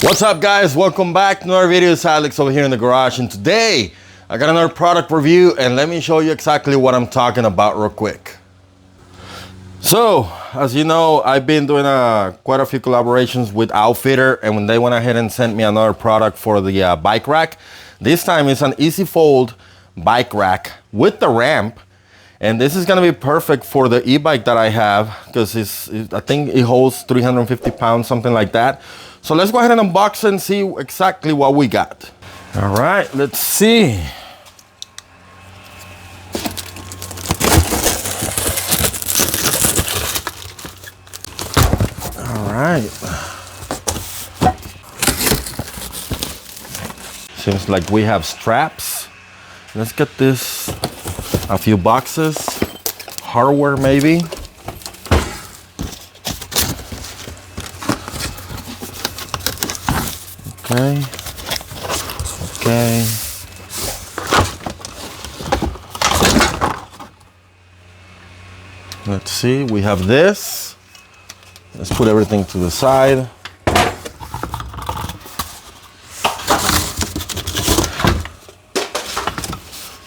What's up, guys? Welcome back to another video. It's Alex over here in the garage, and today I got another product review, and let me show you exactly what I'm talking about real quick. So, as you know, I've been doing quite a few collaborations with OutfitR, and when they went ahead and sent me another product for the bike rack. This time it's an easy fold bike rack with the ramp, and this is gonna be perfect for the e-bike that I have, because I think it holds 350 pounds, something like that. So let's go ahead and unbox and see exactly what we got. All right, let's see. All right. Seems like we have straps. Let's get this, a few boxes, hardware maybe. Okay. Let's see, we have this. Let's put everything to the side.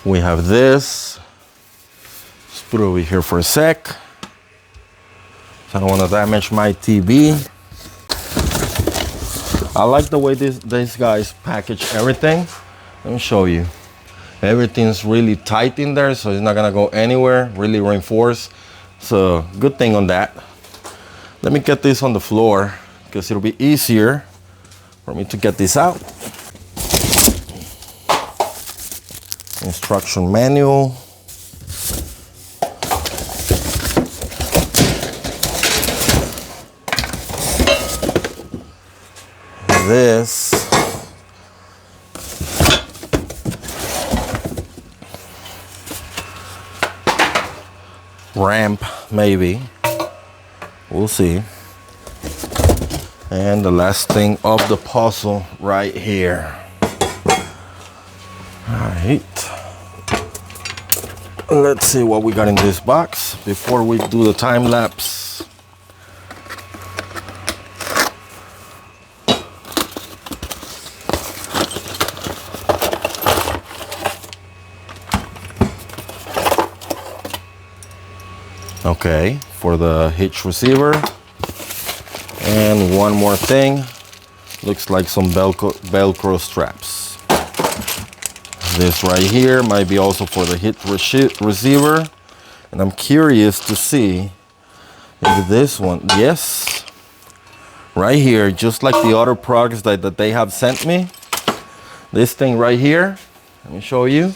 We have this. Let's put it over here for a sec. I don't want to damage my TV. I like the way these guys package everything. Let me show you. Everything's really tight in there, so it's not gonna go anywhere, really reinforced. So good thing on that. Let me get this on the floor, because it'll be easier for me to get this out. Instruction manual. This ramp, maybe, we'll see. And the last thing of the puzzle right here. All right, let's see what we got in this box before we do the time lapse. Okay, for the Hitch receiver. And one more thing, looks like some Velcro straps. This right here might be also for the Hitch receiver. And I'm curious to see if this one, yes, right here, just like the other products that they have sent me. This thing right here, let me show you.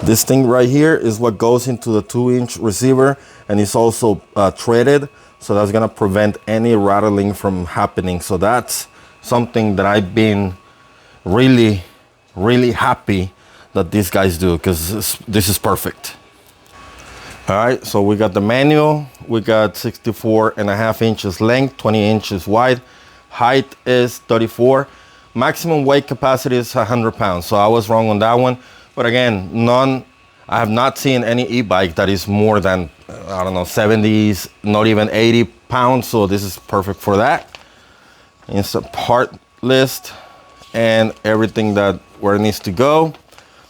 This thing right here is what goes into the 2-inch receiver, and it's also threaded, so that's gonna prevent any rattling from happening. So that's something that I've been really happy that these guys do, because this is perfect. All right, so we got the manual. We got 64.5 inches length, 20 inches wide. Height is 34. Maximum weight capacity is 100 pounds. So I was wrong on that one. But again, I have not seen any e-bike that is more than, I don't know, 70s, not even 80 pounds. So this is perfect for that. It's a part list and everything where it needs to go.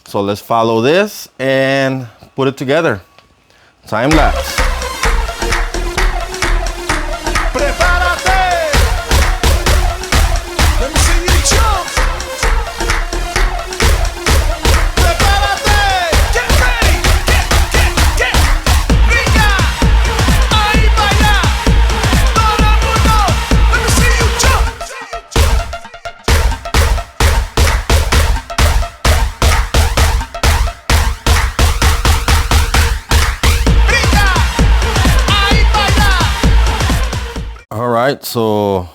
So let's follow this and put it together. Time lapse. All right, so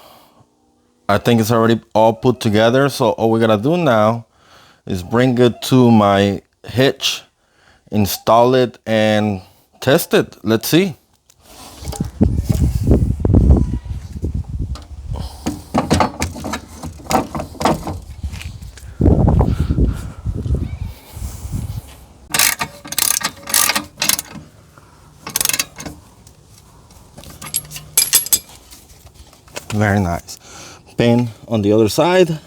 I think it's already all put together. So all we gotta do now is bring it to my Hitch, install it, and test it. Let's see. Very nice. Pin on the other side.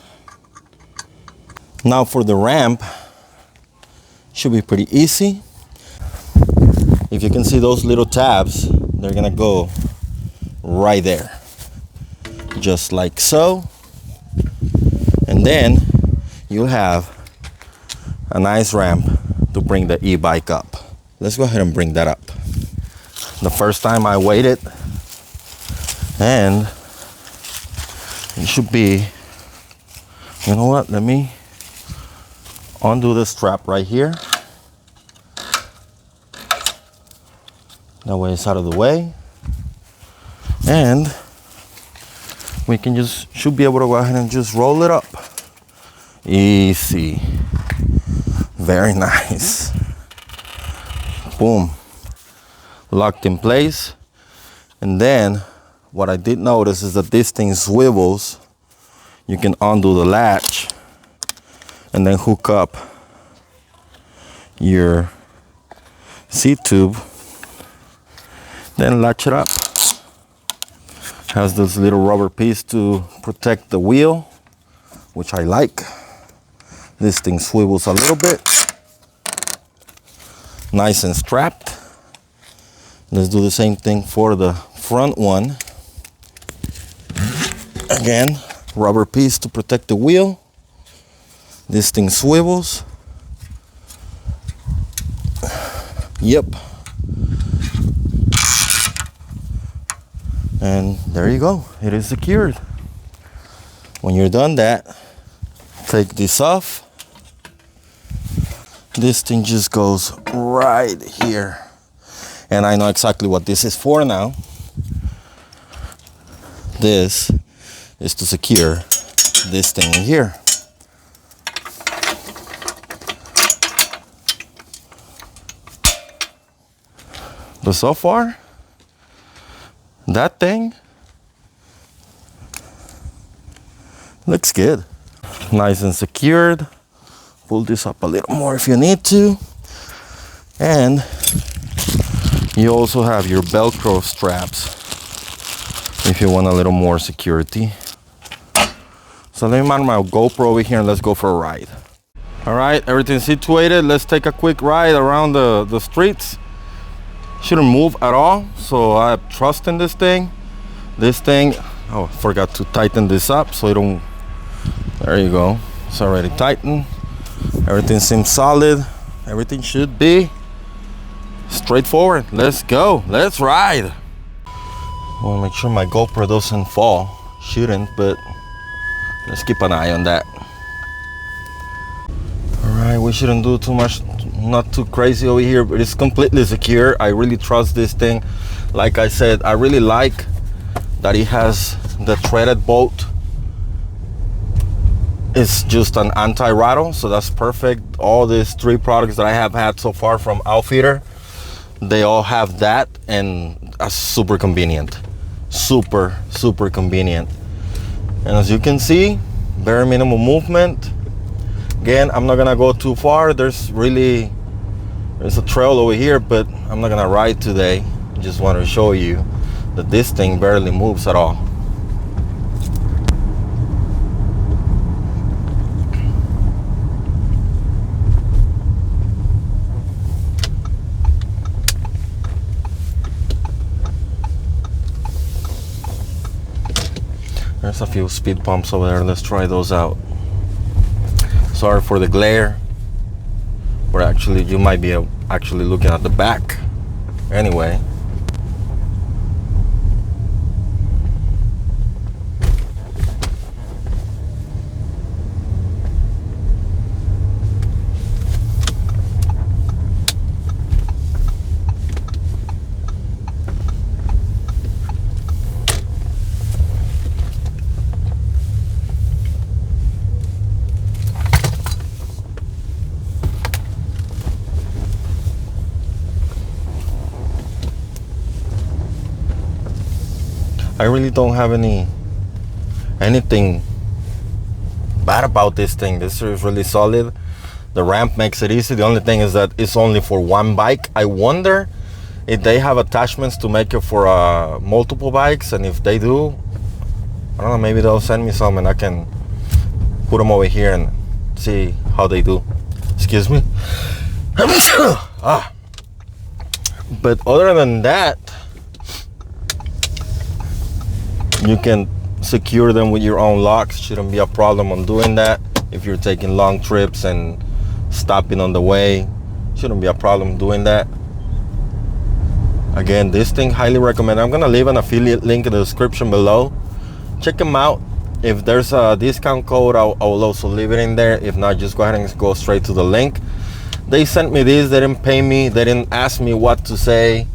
Now for the ramp, should be pretty easy. If you can see those little tabs, they're gonna go right there, just like so. And then you'll have a nice ramp to bring the e-bike up. Let's go ahead and bring that up. The first time I waited, and it should be, you know what, let me undo the strap right here. That way it's out of the way. And we can should be able to go ahead and just roll it up. Easy. Very nice. Boom. Locked in place. And then what I did notice is that this thing swivels. You can undo the latch and then hook up your seat tube, then latch it up. Has this little rubber piece to protect the wheel, which I like. This thing swivels a little bit. Nice and strapped. Let's do the same thing for the front one. Again, rubber piece to protect the wheel. This thing swivels. Yep. And there you go, it is secured. When you're done that, take this off. This thing just goes right here. And I know exactly what this is for now. This is to secure this thing in here. But so far, that thing looks good. Nice and secured. Pull this up a little more if you need to. And you also have your Velcro straps if you want a little more security. So let me mount my GoPro over here and let's go for a ride. All right, everything's situated. Let's take a quick ride around the streets. Shouldn't move at all, so I have trust in this thing. Oh, I forgot to tighten this up so it don't. There you go, it's already tightened. Everything seems solid. Everything should be straightforward. Let's go, let's ride. I want to make sure my GoPro doesn't fall. Shouldn't, but let's keep an eye on that. All right, we shouldn't do too much, not too crazy over here, but it's completely secure. I really trust this thing. Like I said, I really like that it has the threaded bolt. It's just an anti-rattle, so that's perfect. All these 3 products that I have had so far from OutfitR, they all have that, and that's super convenient. Super convenient. And as you can see, very minimal movement. Again, I'm not gonna go too far. There's a trail over here, but I'm not gonna ride today. Just want to show you that this thing barely moves at all. There's a few speed bumps over there. Let's try those out. Sorry for the glare. Or actually, you might be actually looking at the back. Anyway. I really don't have anything bad about this thing. This is really solid. The ramp makes it easy. The only thing is that it's only for one bike. I wonder if they have attachments to make it for multiple bikes, and if they do, I don't know, maybe they'll send me some and I can put them over here and see how they do. Excuse me. But other than that, you can secure them with your own locks. Shouldn't be a problem on doing that. If you're taking long trips and stopping on the way, shouldn't be a problem doing that. Again, this thing, highly recommend. I'm gonna leave an affiliate link in the description below. Check them out. If there's a discount code, I will also leave it in there. If not, just go ahead and go straight to the link. They sent me this, they didn't pay me, they didn't ask me what to say.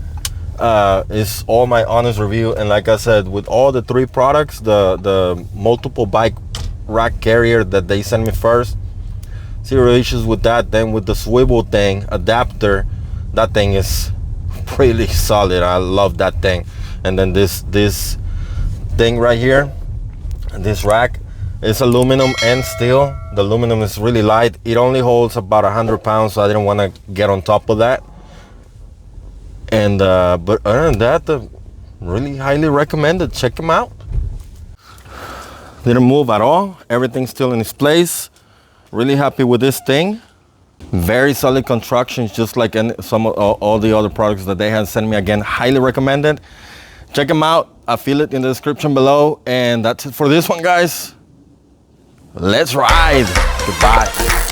It's all my honest review. And like I said, with all the 3 products, the multiple bike rack carrier that they sent me first, zero issues with that. Then with the swivel thing, adapter, that thing is really solid. I love that thing. And then this thing right here, this rack, it's aluminum and steel. The aluminum is really light. It only holds about 100 pounds, so I didn't want to get on top of that. And but other than that, really highly recommended. Check them out. Didn't move at all. Everything's still in its place. Really happy with this thing. Very solid constructions, just like some of all the other products that they had sent me. Again, highly recommended. Check them out. I'll feel it in the description below. And that's it for this one, guys. Let's ride. Goodbye.